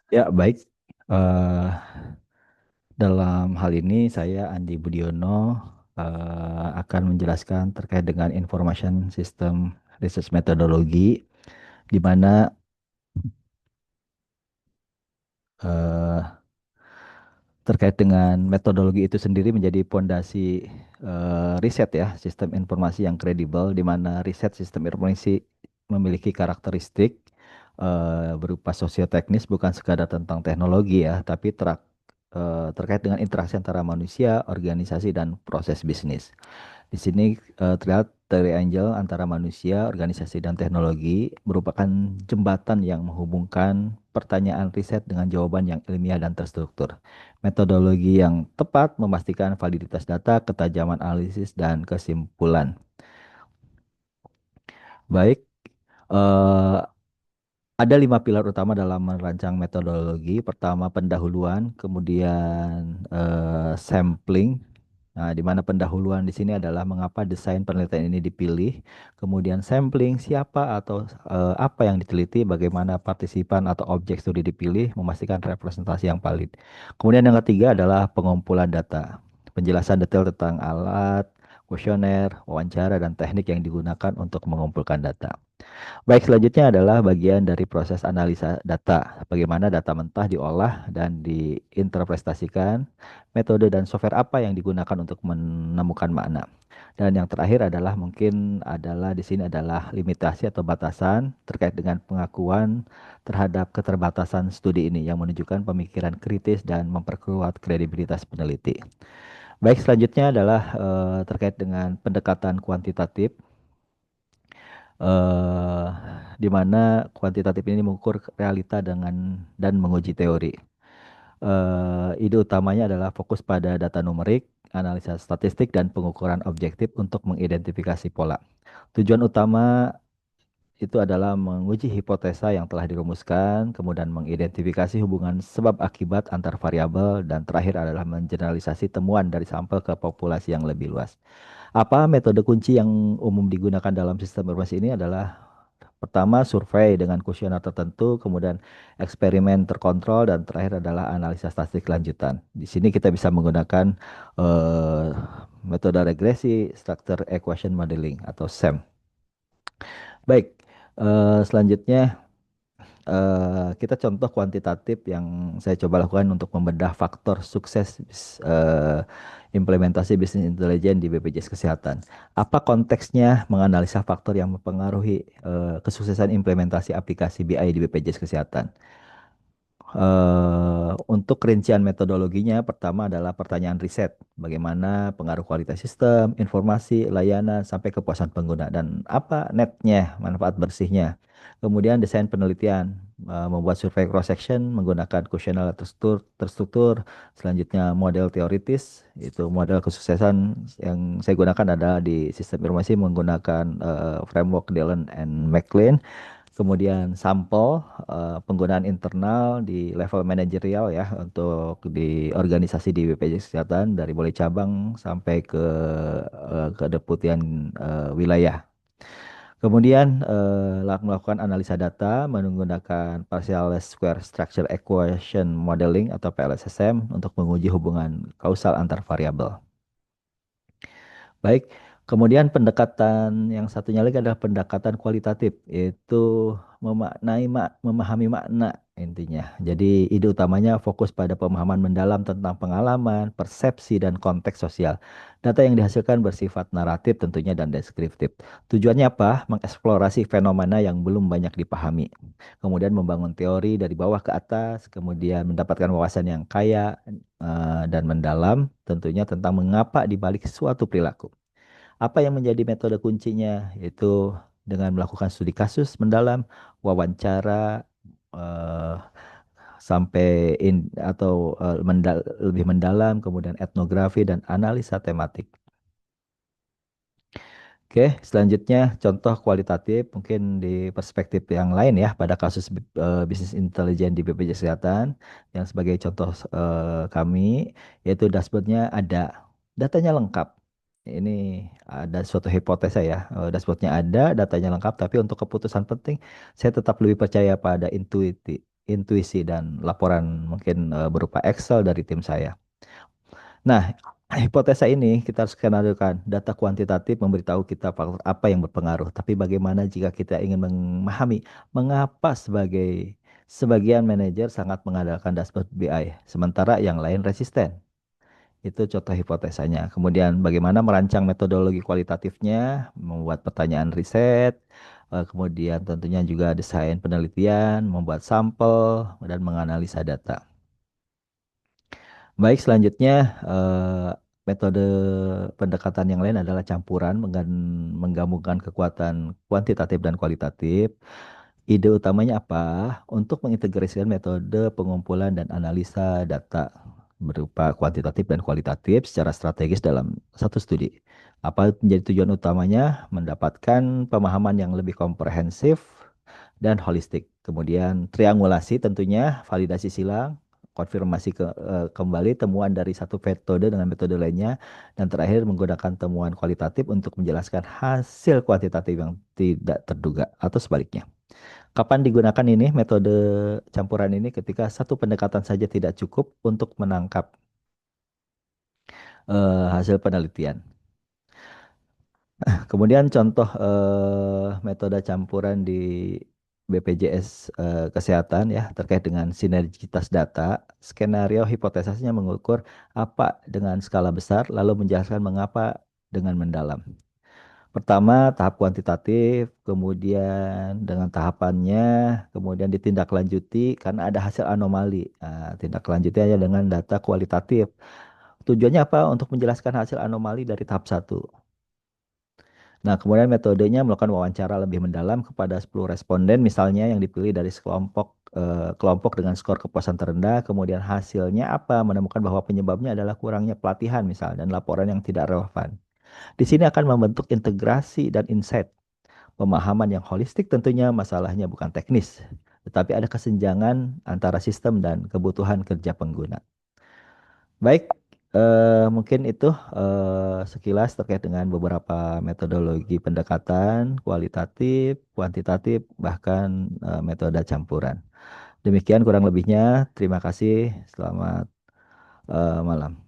Ya, baik. Eh, dalam hal ini saya Andi Budiono akan menjelaskan terkait dengan Information System Research Methodology, di mana eh, terkait dengan metodologi itu sendiri menjadi pondasi riset ya, sistem informasi yang kredibel, di mana riset sistem informasi memiliki karakteristik berupa sosioteknis, bukan sekadar tentang teknologi ya, tapi terkait dengan interaksi antara manusia, organisasi, dan proses bisnis. Di sini terlihat triangle antara manusia, organisasi, dan teknologi merupakan jembatan yang menghubungkan pertanyaan riset dengan jawaban yang ilmiah dan terstruktur. Metodologi yang tepat memastikan validitas data, ketajaman analisis, dan kesimpulan. Baik, eh, ada 5 pilar utama dalam merancang metodologi. Pertama, pendahuluan, kemudian sampling. Nah, di mana pendahuluan di sini adalah mengapa desain penelitian ini dipilih, kemudian sampling siapa atau apa yang diteliti, bagaimana partisipan atau objek studi dipilih, memastikan representasi yang valid. Kemudian yang ketiga adalah pengumpulan data, penjelasan detail tentang alat, kuesioner, wawancara, dan teknik yang digunakan untuk mengumpulkan data. Baik, selanjutnya adalah bagian dari proses analisa data. Bagaimana data mentah diolah dan diinterpretasikan, metode dan software apa yang digunakan untuk menemukan makna. Dan yang terakhir adalah mungkin adalah di sini adalah limitasi atau batasan terkait dengan pengakuan terhadap keterbatasan studi ini yang menunjukkan pemikiran kritis dan memperkuat kredibilitas peneliti. Baik, selanjutnya adalah terkait dengan pendekatan kuantitatif, eh di mana kuantitatif ini mengukur realita dengan dan menguji teori. Ide utamanya adalah fokus pada data numerik, analisa statistik, dan pengukuran objektif untuk mengidentifikasi pola. Tujuan utama itu adalah menguji hipotesa yang telah dirumuskan, kemudian mengidentifikasi hubungan sebab akibat antar variabel, dan terakhir adalah mengeneralisasi temuan dari sampel ke populasi yang lebih luas. Apa metode kunci yang umum digunakan dalam sistem informasi ini adalah pertama survei dengan kuesioner tertentu, kemudian eksperimen terkontrol, dan terakhir adalah analisa statistik lanjutan. Di sini kita bisa menggunakan eh, metode regresi, structure equation modeling atau SEM. Baik, selanjutnya kita contoh kuantitatif yang saya coba lakukan untuk membedah faktor sukses implementasi bisnis intelijen di BPJS Kesehatan. Apa konteksnya menganalisa faktor yang mempengaruhi kesuksesan implementasi aplikasi BI di BPJS Kesehatan? Untuk rincian metodologinya, pertama adalah pertanyaan riset. Bagaimana pengaruh kualitas sistem, informasi, layanan, sampai kepuasan pengguna. Dan apa netnya, manfaat bersihnya. Kemudian desain penelitian, membuat survei cross-section menggunakan kuesioner terstruktur. Selanjutnya model teoritis, itu model kesuksesan yang saya gunakan adalah di sistem informasi menggunakan framework Dillon and McLean. Kemudian sampel penggunaan internal di level manajerial ya untuk di organisasi di BPJS Kesehatan dari mulai cabang sampai ke kedeputian wilayah. Kemudian melakukan analisa data menggunakan partial square structure equation modeling atau PLSSM untuk menguji hubungan kausal antar variabel. Baik, kemudian pendekatan yang satunya lagi adalah pendekatan kualitatif, yaitu memahami makna intinya. Jadi ide utamanya fokus pada pemahaman mendalam tentang pengalaman, persepsi, dan konteks sosial. Data yang dihasilkan bersifat naratif tentunya dan deskriptif. Tujuannya apa? Mengeksplorasi fenomena yang belum banyak dipahami. Kemudian membangun teori dari bawah ke atas, kemudian mendapatkan wawasan yang kaya dan mendalam tentunya tentang mengapa dibalik suatu perilaku. Apa yang menjadi metode kuncinya? Yaitu dengan melakukan studi kasus mendalam, wawancara eh, sampai atau lebih mendalam, kemudian etnografi dan analisa tematik. Oke, selanjutnya contoh kualitatif mungkin di perspektif yang lain ya pada kasus bisnis intelijen di BPJS Kesehatan yang sebagai contoh kami yaitu dashboardnya ada, datanya lengkap. Ini ada suatu hipotesa ya, dashboardnya ada, datanya lengkap, tapi untuk keputusan penting, saya tetap lebih percaya pada intuisi dan laporan mungkin berupa Excel dari tim saya. Nah, hipotesa ini kita harus skenariokan. Data kuantitatif memberitahu kita faktor apa yang berpengaruh. Tapi bagaimana jika kita ingin memahami mengapa sebagian manajer sangat mengandalkan dashboard BI, sementara yang lain resisten. Itu contoh hipotesanya. Kemudian bagaimana merancang metodologi kualitatifnya, membuat pertanyaan riset, kemudian tentunya juga desain penelitian, membuat sampel, dan menganalisa data. Baik, selanjutnya metode pendekatan yang lain adalah campuran menggabungkan kekuatan kuantitatif dan kualitatif. Ide utamanya apa? Untuk mengintegrasikan metode pengumpulan dan analisa data berupa kuantitatif dan kualitatif secara strategis dalam satu studi. Apa menjadi tujuan utamanya? Mendapatkan pemahaman yang lebih komprehensif dan holistik. Kemudian triangulasi tentunya, validasi silang, konfirmasi kembali temuan dari satu metode dengan metode lainnya, dan terakhir menggunakan temuan kualitatif untuk menjelaskan hasil kuantitatif yang tidak terduga atau sebaliknya. Kapan digunakan ini metode campuran ini ketika satu pendekatan saja tidak cukup untuk menangkap hasil penelitian. Kemudian contoh metode campuran di BPJS Kesehatan ya terkait dengan sinergitas data, skenario hipotesisnya mengukur apa dengan skala besar lalu menjelaskan mengapa dengan mendalam. Pertama, tahap kuantitatif, kemudian dengan tahapannya, kemudian ditindaklanjuti karena ada hasil anomali. Nah, tindak lanjutnya dengan data kualitatif. Tujuannya apa? Untuk menjelaskan hasil anomali dari tahap satu. Nah, kemudian metodenya melakukan wawancara lebih mendalam kepada 10 responden, misalnya yang dipilih dari kelompok dengan skor kepuasan terendah, kemudian hasilnya apa? Menemukan bahwa penyebabnya adalah kurangnya pelatihan misalnya dan laporan yang tidak relevan. Di sini akan membentuk integrasi dan insight. Pemahaman yang holistik tentunya masalahnya bukan teknis, tetapi ada kesenjangan antara sistem dan kebutuhan kerja pengguna. Baik, mungkin itu sekilas terkait dengan beberapa metodologi pendekatan kualitatif, kuantitatif, bahkan metode campuran. Demikian kurang lebihnya. Terima kasih. Selamat malam.